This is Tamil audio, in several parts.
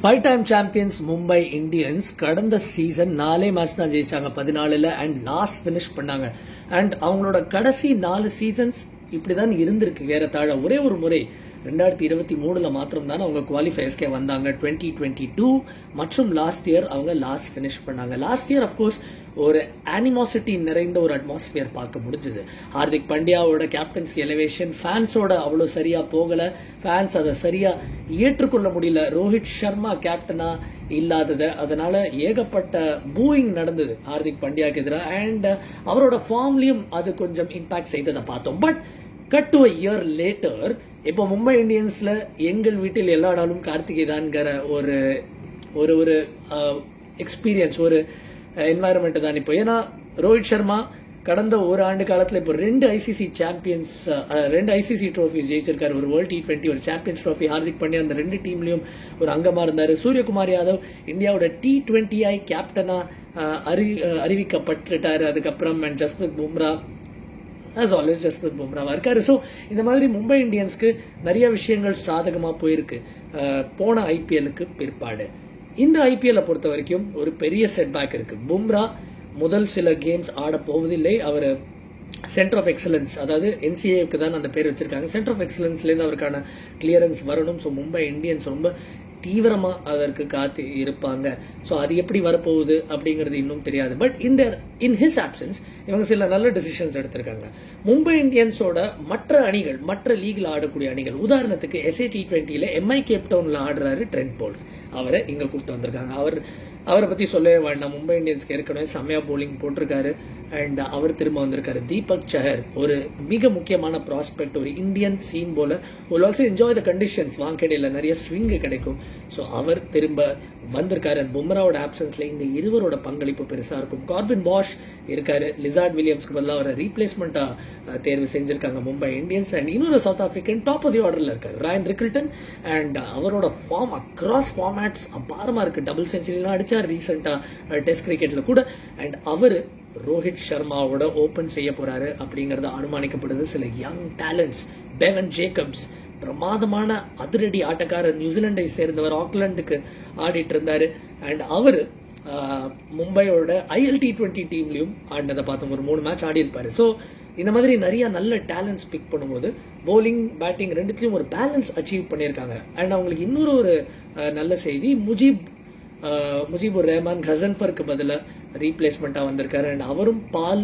5-time champions Mumbai Indians கடந்த சீசன் 4 மேட்ச் தான் ஜெயிச்சாங்க 14ல அண்ட் லாஸ்ட் ஃபினிஷ் பண்ணாங்க. அண்ட் அவங்களோட கடைசி 4 சீசன்ஸ் இப்படிதான் இருந்திருக்கு. ஏறத்தாழ ஒரே ஒரு முறை 2023ல மாத்திரம் தான் அவங்க குவாலிஃபயர்ஸ்க்கே வந்தாங்க. 2022 மற்றும் லாஸ்ட் இயர் அவங்க லாஸ்ட் ஃபினிஷ் பண்ணாங்க. லாஸ்ட் இயர் அஃப்கோர்ஸ் ஒரு அனிமாசிட்டி நிறைந்த ஒரு அட்மாஸ்பியர் பார்க்க முடிஞ்சது. ஹார்திக் பாண்டியாவோட கேப்டன்சி எலிவேஷன் ஃபேன்ஸோட அவ்வளவு சரியா போகல. ஃபேன்ஸ் அதை சரியா ஏற்றுக்கொள்ள முடியல. ரோஹித் சர்மா கேப்டனா இல்லாதது, அதனால ஏகப்பட்ட பூயிங் நடந்தது ஹார்திக் பாண்டியாக்கு எதிராக. அண்ட் அவரோட ஃபார்ம்லயும் அது கொஞ்சம் இம்பாக்ட் செய்ததை பார்த்தோம். But cut to a year later இப்போ மும்பை இந்தியன்ஸ்ல எங்கள் வீட்டில் எல்லா நாளும் கார்த்திகை தான்ங்கிற ஒரு ஒரு ஒரு எக்ஸ்பீரியன்ஸ், ஒரு என்வாயர்மெண்ட் தான் இப்போ. ஏன்னா ரோஹித் சர்மா கடந்த ஒரு ஆண்டு காலத்துல இப்போ 2 ஐசிசி சாம்பியன்ஸ், 2 ஐசிசி ட்ரோஃபிஸ் ஜெயிச்சிருக்காரு. ஒரு வேர்ல்ட் T20, ஒரு சாம்பியன்ஸ் ட்ரோஃபி. ஹார்திக் பாண்டியா அந்த 2 டீம்லயும் ஒரு அங்கமா இருந்தாரு. சூரியகுமார் யாதவ் இந்தியாவோட T20I கேப்டனா அறிவிக்கப்பட்டுட்டாரு. அதுக்கப்புறம் ஜஸ்பிரித் பும்ரா as always ஜஸ்பிரித் பும்ராவா இருக்காரு. ஸோ இந்த மாதிரி மும்பை இந்தியன்ஸ்க்கு நிறைய விஷயங்கள் சாதகமா போயிருக்கு போன ஐபிஎல்லுக்கு பிற்பாடு. இந்த ஐபிஎல்லை பொறுத்த வரைக்கும் ஒரு பெரிய செட்பேக் இருக்கு. பும்ரா முதல் சில கேம்ஸ் ஆட போவதில்லை. அவர் சென்டர் ஆஃப் எக்ஸலன்ஸ், அதாவது NCAக்கு தான் அந்த பேர் வச்சிருக்காங்க. சென்டர் ஆஃப் எக்ஸலன்ஸ்லேருந்து அவருக்கான கிளியரன்ஸ் வரணும். ஸோ மும்பை இந்தியன்ஸ் ரொம்ப தீவிரமா அதற்கு காத்து இருப்பாங்க. ஸோ அது எப்படி வரப்போகுது அப்படிங்கிறது இன்னும் தெரியாது. பட் இன் ஹிஸ் ஆப்சன்ஸ் இவங்க சில நல்ல டிசிஷன்ஸ் எடுத்திருக்காங்க. மும்பை இந்தியன்ஸோட மற்ற அணிகள், மற்ற லீக்ல ஆடக்கூடிய அணிகள், உதாரணத்துக்கு SA T20ல MI கேப்டவுன்ல ஆடுறாரு ட்ரெண்ட் போல்ட், அவரை இங்க கூப்பிட்டு வந்திருக்காங்க. அவரை பத்தி சொல்லவே வேண்டாம். மும்பை இந்தியன்ஸ்க்கு ஏற்கனவே செம்மையா போலிங் போட்டிருக்காரு. அண்ட் அவர் திரும்ப வந்திருக்காரு. தீபக் சஹர் ஒரு மிக முக்கியமான ப்ராஸ்பெக்ட், ஒரு இந்தியன் சீம் போலர். ஒரு ஆல்சோ என்ஜாய் த கண்டிஷன்ஸ், வாங்கடையில் நிறைய ஸ்விங் கிடைக்கும். ஸோ அவர் திரும்ப வந்திருக்காரு. பும்ராவோட ஆப்சன்ஸ்ல இந்த இருவரோட பங்களிப்பு பெருசா இருக்கும். கார்பின் பாஷ் இருக்காரு. லிசார்ட் வில்லியம்ஸ்க்கு பதிலாக அவரை ரீப்ளேஸ்மெண்டா தேர்வு செஞ்சிருக்காங்க மும்பை இந்தியன்ஸ். அண்ட் இன்னொரு south African top of the ஆர்டர்ல இருக்காரு, ராயன் ரிக்கில்டன். அண்ட் அவரோட ஃபார்ம் அக்ராஸ் ஃபார்மேட்ஸ் அபாரமா இருக்கு. டபுள் செஞ்சுரிலாம் அடிச்சார் ரீசெண்டா டெஸ்ட் கிரிக்கெட்ல கூட. அண்ட் அவரு ரோஹித் சர்மாவோட ஓபன் செய்ய போறாரு அப்படிங்கறது அனுமானிக்கப்படுது. சில யங் டேலண்ட்ஸ், பெவன் ஜேக்கப்ஸ் பிரமாதமான அதிரடி ஆட்டக்காரர், நியூசிலாண்டை சேர்ந்தவர், ஆக்லாந்துக்கு ஆடிட்டு இருந்தாரு. அண்ட் அவரு மும்பையோட ILT20 டீம்லயும் ஆடினதை பார்த்தோம். ஒரு 3 மேட்ச் ஆடி இருப்பாரு. ஸோ இந்த மாதிரி நிறைய நல்ல டேலண்ட்ஸ் பிக் பண்ணும்போது போலிங் பேட்டிங் ரெண்டுத்திலையும் ஒரு பேலன்ஸ் அச்சீவ் பண்ணியிருக்காங்க. அண்ட் அவங்களுக்கு இன்னொரு ஒரு நல்ல செய்தி, முஜிபுர் ரஹ்மான் ஹசன்ஃபருக்கு பதிலாக ரீப்ளேஸ்மெண்டா வந்திருக்காரு. அண்ட் அவரும் பால்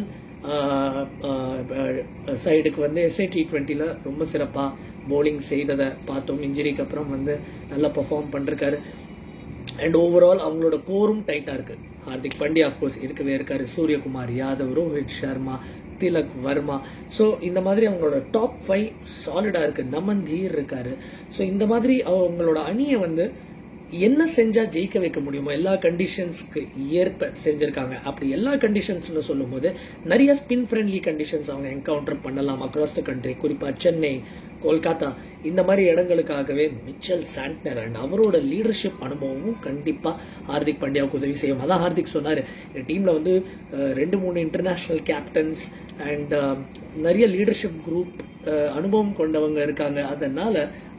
சைடுக்கு வந்து SA T20ல ரொம்ப சிறப்பா போலிங் செய்ததை பார்த்தோம். இன்ஜுரிக்கு அப்புறம் நல்லா பெர்ஃபார்ம் பண்ணிருக்காரு. அண்ட் ஓவரால் அவங்களோட கோரும் டைட்டா இருக்கு. ஹார்திக் பாண்டியா அப்கோர்ஸ் இருக்கவே இருக்காரு. சூரியகுமார் யாதவ், ரோஹித் சர்மா, திலக் வர்மா. ஸோ இந்த மாதிரி அவங்களோட டாப் 5 சாலிடா இருக்கு. நமன் தீர் இருக்காரு. ஸோ இந்த மாதிரி அவங்களோட அணியை என்ன செஞ்சா ஜெயிக்க வைக்க முடியுமோ எல்லா கண்டிஷன்ஸ்க்கு ஏற்ப செஞ்சிருக்காங்க. அப்படி எல்லா கண்டிஷன்ஸ் சொல்லும் போது நிறைய ஸ்பின் ஃப்ரெண்ட்லி கண்டிஷன்ஸ் அவங்க என்கவுண்டர் பண்ணலாம் அக்ராஸ் த கண்ட்ரி. குறிப்பா சென்னை, கொல்கத்தா இந்த மாதிரி இடங்களுக்காகவே மிச்சல் சாண்ட்னர் அண்ட் அவரோட லீடர்ஷிப் அனுபவமும் கண்டிப்பா ஹார்திக் பாண்டியாவுக்கு உதவி செய்யும். அதான் ஹார்திக் சொன்னாரு, டீம்ல 2-3 இன்டர்நேஷனல் கேப்டன்ஸ் அண்ட் நிறைய லீடர்ஷிப் குரூப் அனுபவம் கொண்டவங்க இருக்காங்க. அதனால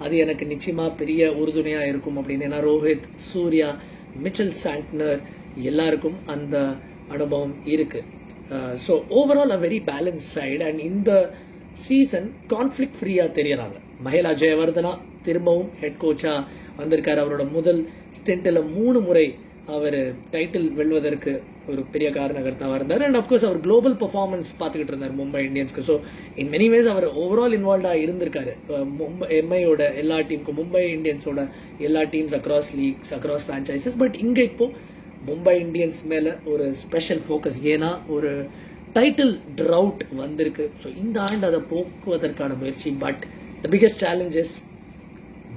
அது எனக்கு நிச்சயமா பெரிய உறுதுணையா இருக்கும் அப்படின்னு. ஏன்னா ரோஹித், சூர்யா, மிச்சல் சாண்ட்னர் எல்லாருக்கும் அந்த அனுபவம் இருக்கு. So overall a very balance side. And இந்த சீசன் கான்ஃபிளிக் ஃப்ரீயா தெரியறாங்க. மஹேலா ஜெயவர்தனா திரும்பவும் ஹெட் கோச்சா வந்திருக்காரு. அவரோட முதல் ஸ்டென்ட்ல 3 முறை அவர் டைட்டில் வெல்வதற்கு ஒரு பெரிய காரணகர்த்தாவா இருந்தார். அண்ட் அப்கோர்ஸ் அவர் குளோபல் பெர்ஃபார்மன்ஸ் பார்த்துக்கிட்டு இருந்தார் மும்பை இந்தியன்ஸ்க்கு. ஸோ இன் மெனி வேஸ் அவர் ஓவரால் இன்வால்வ்டா இருந்திருக்காரு. MIயோட எல்லா டீமுக்கும், மும்பை இந்தியன்ஸோட எல்லா teams across leagues, across franchises. But இங்க இப்போ மும்பை இந்தியன்ஸ் மேல ஒரு ஸ்பெஷல் ஃபோக்கஸ். ஏன்னா ஒரு டைட்டில் ட்ரவுட் வந்திருக்கு. ஸோ இந்த ஆண்டு அதை போக்குவதற்கான முயற்சி. But the biggest challenges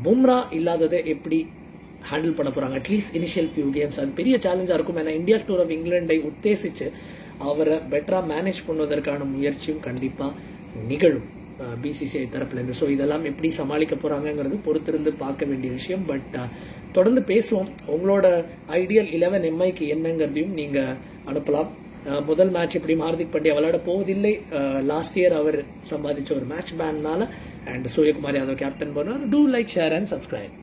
Bumrah இல்லாததை எப்படி ஹேண்டில் பண்ண போறாங்க. அட்லீஸ்ட் இனிஷியல் ஃபியூ கேம்ஸ் அது பெரிய சேலஞ்சா இருக்கும். ஏன்னா இந்தியா டூர் ஆஃப் இங்கிலாண்டை உத்தேசிச்சு அவரை பெட்டரா மேனேஜ் பண்ணுவதற்கான முயற்சியும் கண்டிப்பா நிகழும் BCCI தரப்புல இருந்து. ஸோ இதெல்லாம் எப்படி சமாளிக்க போறாங்கிறது பொறுத்திருந்து பார்க்க வேண்டிய விஷயம். பட் தொடர்ந்து பேசுவோம். உங்களோட ஐடியல் 11 MIக்கு என்னங்கிறதையும் நீங்க அனுப்பலாம். முதல் மேட்ச் எப்படியும் ஹார்திக் பாண்டியா விளையாட போவதில்லை. லாஸ்ட் இயர் அவர் சம்பாதிச்ச ஒரு மேட்ச் பேன்னால. அண்ட் சூரியகுமார் யாதவ் கேப்டன் பண்ணார். Do like, share and subscribe.